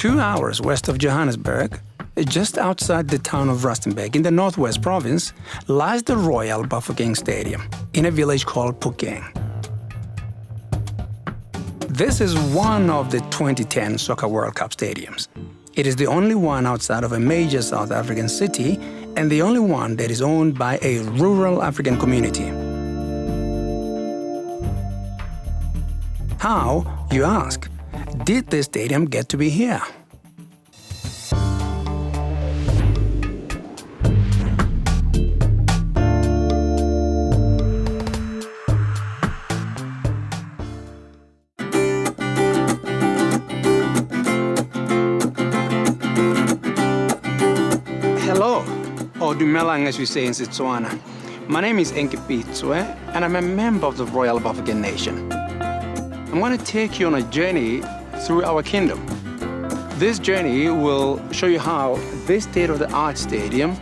2 hours west of Johannesburg, just outside the town of Rustenburg in the Northwest Province, lies the Royal Bafokeng Stadium in a village called Bafokeng. This is one of the 2010 Soccer World Cup stadiums. It is the only one outside of a major South African city and the only one that is owned by a rural African community. How, you ask, did this stadium get to be here? Hello, or Dumelang as we say in Setswana. My name is Enkie Pitsoe, and I'm a member of the Royal Bafokeng Nation. I'm going to take you on a journey through our kingdom. This journey will show you how this state-of-the-art stadium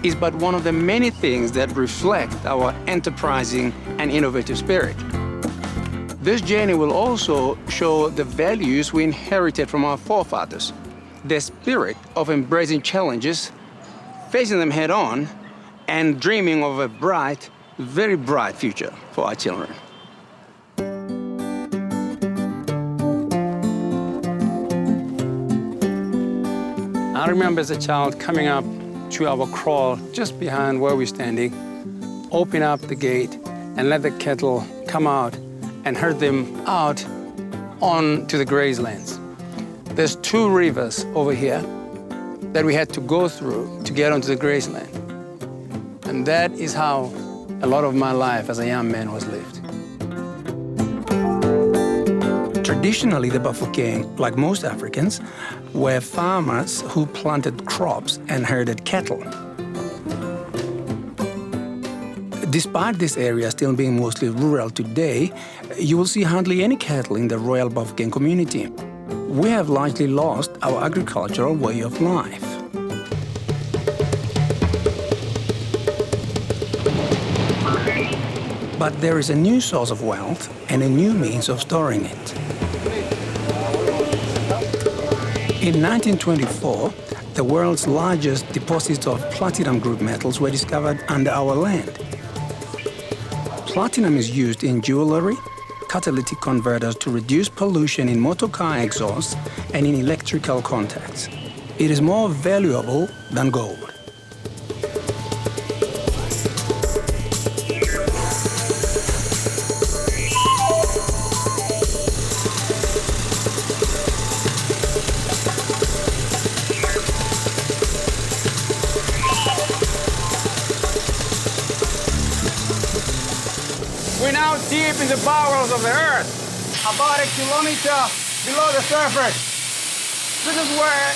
is but one of the many things that reflect our enterprising and innovative spirit. This journey will also show the values we inherited from our forefathers, their spirit of embracing challenges, facing them head-on, and dreaming of a bright, very bright future for our children. I remember as a child coming up to our kraal just behind where we're standing, open up the gate and let the cattle come out and herd them out onto the grazelands. There's 2 rivers over here that we had to go through to get onto the grazeland. And that is how a lot of my life as a young man was lived. Traditionally, the Bafokeng, like most Africans, were farmers who planted crops and herded cattle. Despite this area still being mostly rural today, you will see hardly any cattle in the Royal Bafokeng community. We have largely lost our agricultural way of life. But there is a new source of wealth and a new means of storing it. In 1924, the world's largest deposits of platinum group metals were discovered under our land. Platinum is used in jewelry, catalytic converters to reduce pollution in motor car exhausts and in electrical contacts. It is more valuable than gold. We're now deep in the bowels of the earth, about 1 kilometer below the surface. This is where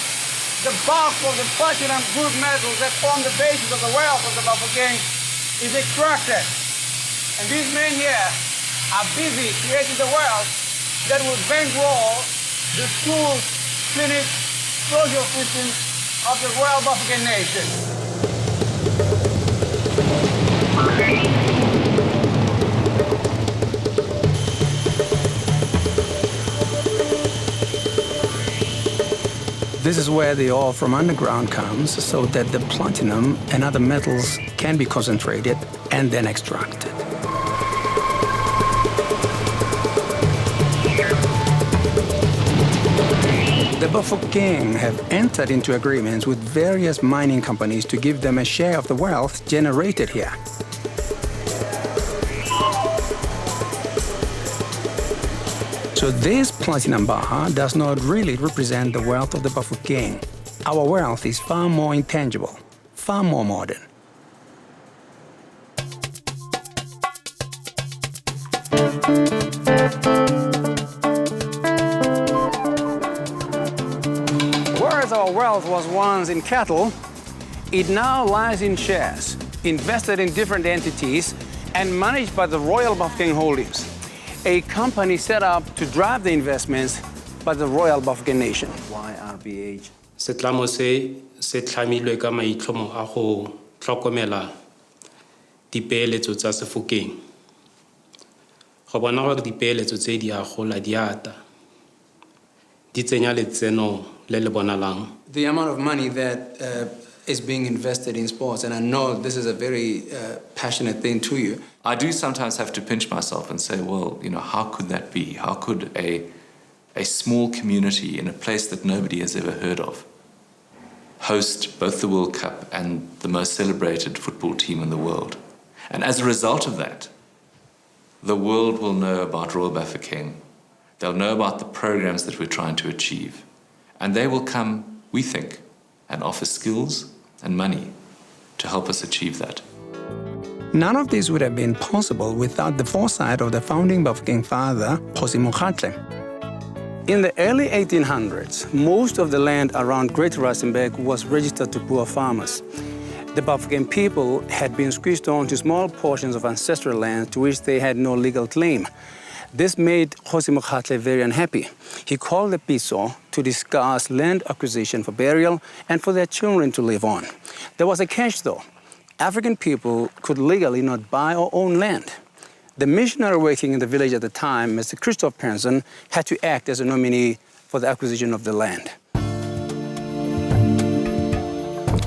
the bulk of the platinum group metals that form the basis of the wealth of the Bafokeng is extracted. And these men here are busy creating the wealth that will bankroll the schools, clinics, social systems of the Royal Bafokeng Nation. This is where the ore from underground comes so that the platinum and other metals can be concentrated and then extracted. The Bafokeng have entered into agreements with various mining companies to give them a share of the wealth generated here. So this platinum bar does not really represent the wealth of the Bafokeng. Our wealth is far more intangible, far more modern. Whereas our wealth was once in cattle, it now lies in shares, invested in different entities and managed by the Royal Bafokeng Holdings, a company set up to drive the investments by the Royal Bafokeng Nation. YRBH. Setlamo se tlhamilwe ka maitlhomo a go tlhokomela dipeeletso tsa Bafokeng. Go bona gore dipeeletso tse di a gola di ata. Di tsenya letseno le le bonalang. The amount of money that is being invested in sports, and I know this is a very passionate thing to you. I do sometimes have to pinch myself and say, well, how could that be? How could a small community in a place that nobody has ever heard of host both the World Cup and the most celebrated football team in the world? And as a result of that, the world will know about Royal Bafokeng. They'll know about the programs that we're trying to achieve. And they will come, we think, and offer skills and money to help us achieve that. None of this would have been possible without the foresight of the founding Bafokeng father, Kgosi Mokgatle. In the early 1800s, most of the land around Great Rustenburg was registered to poor farmers. The Bafokeng people had been squeezed onto small portions of ancestral land to which they had no legal claim. This made Kgosi Mokgatle very unhappy. He called the Pitsoe to discuss land acquisition for burial and for their children to live on. There was a catch, though. African people could legally not buy or own land. The missionary working in the village at the time, Mr. Christoph Persson, had to act as a nominee for the acquisition of the land.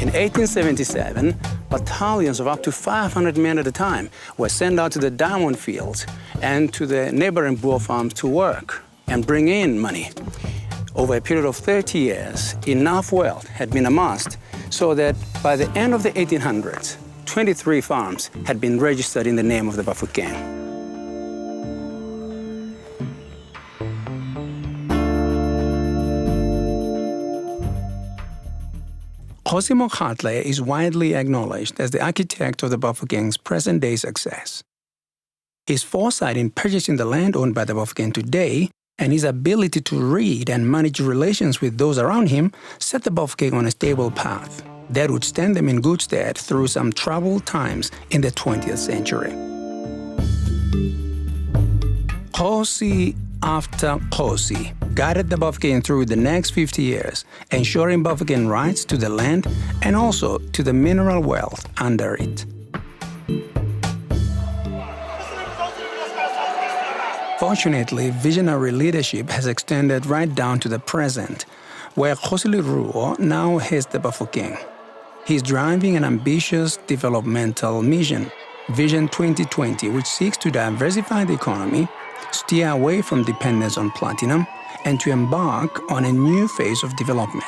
In 1877, battalions of up to 500 men at a time were sent out to the diamond fields and to the neighboring Boer farms to work and bring in money. Over a period of 30 years, enough wealth had been amassed so that by the end of the 1800s, 23 farms had been registered in the name of the Bafokeng. Kgosi Mokgatle is widely acknowledged as the architect of the Bafokeng's present-day success. His foresight in purchasing the land owned by the Bafokeng today and his ability to read and manage relations with those around him set the Bafokeng on a stable path that would stand them in good stead through some troubled times in the 20th century. Kgosi after Kgosi guided the Bafokeng through the next 50 years, ensuring Bafokeng rights to the land and also to the mineral wealth under it. Fortunately, visionary leadership has extended right down to the present, where Kgosi Leruo now heads the Bafokeng. He's driving an ambitious developmental mission, Vision 2020, which seeks to diversify the economy, steer away from dependence on platinum, and to embark on a new phase of development.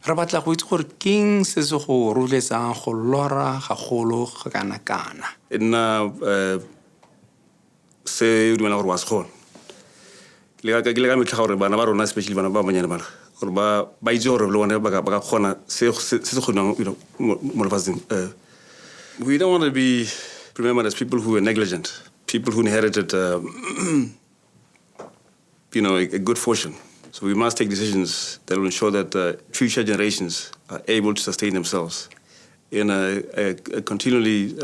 Re batla go itse gore keng se se go rotloetsang go lora gagolo ga kana kana. Nna se o dumela gore wa se kgona. Le ka metlha gore bana ba rona especially bana ba banyane bana gore ba itse gore le bona ba ka kgona se kgonang mo lefatsheng. We don't want to be remembered as people who were negligent, people who inherited a good fortune. So we must take decisions that will ensure that future generations are able to sustain themselves in a continually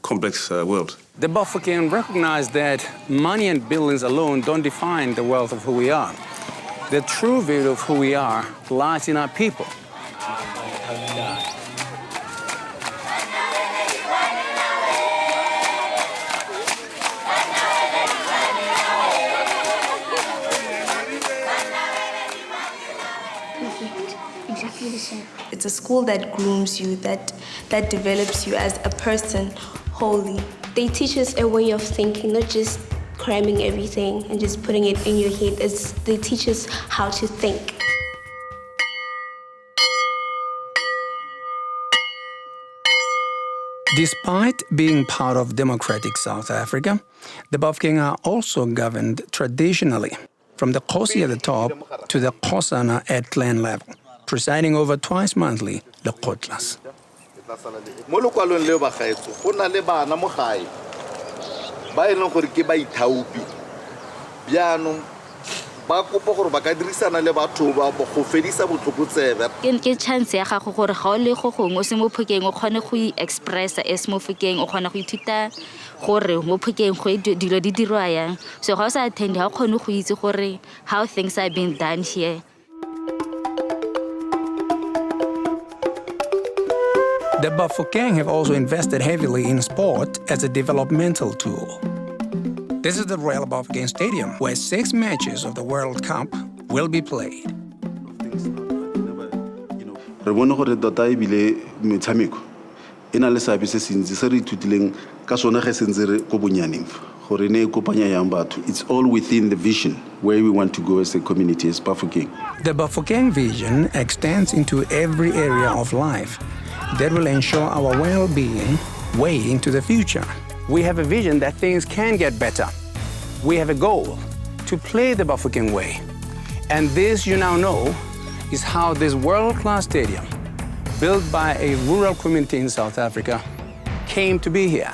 complex world. The Bafokeng recognize that money and buildings alone don't define the wealth of who we are. The true value of who we are lies in our people. It's a school that grooms you, that develops you as a person wholly. They teach us a way of thinking, not just cramming everything and just putting it in your head. They teach us how to think. Despite being part of democratic South Africa, the Bafokeng are also governed traditionally, from the Kgosi at the top to the Khosana at clan level, presiding over twice monthly the Kotlas. Mo lokwalong leo ba gaetso go na le bana mo gae ba e leng gore ke ba ithaupi bjaanong ba kopa gore ba ka dirisana le batho ba go fedisa botlokotsebe. Ke chance ya gago gore ga o le go gongwe o se mo Phokeng o kgone go expressa as mo Phokeng o kgona go ithuta gore mo Phokeng go dilo di dirwa yang. So ga o sa attend ha o kgone go itse gore how things are being done here. The Bafokeng have also invested heavily in sport as a developmental tool. This is the Royal Bafokeng Stadium, where 6 matches of the World Cup will be played. Re bone gore tota e bile metshameko e na le seabe se sentsi se re ithutileng ka sona ge sentse re ko bonyaneng gore ne e kopanya yang batho. It's all within the vision where we want to go as a community, as Bafokeng. The Bafokeng vision extends into every area of life that will ensure our well-being way into the future. We have a vision that things can get better. We have a goal to play the Bafokeng Way. And this, you now know, is how this world-class stadium, built by a rural community in South Africa, came to be here.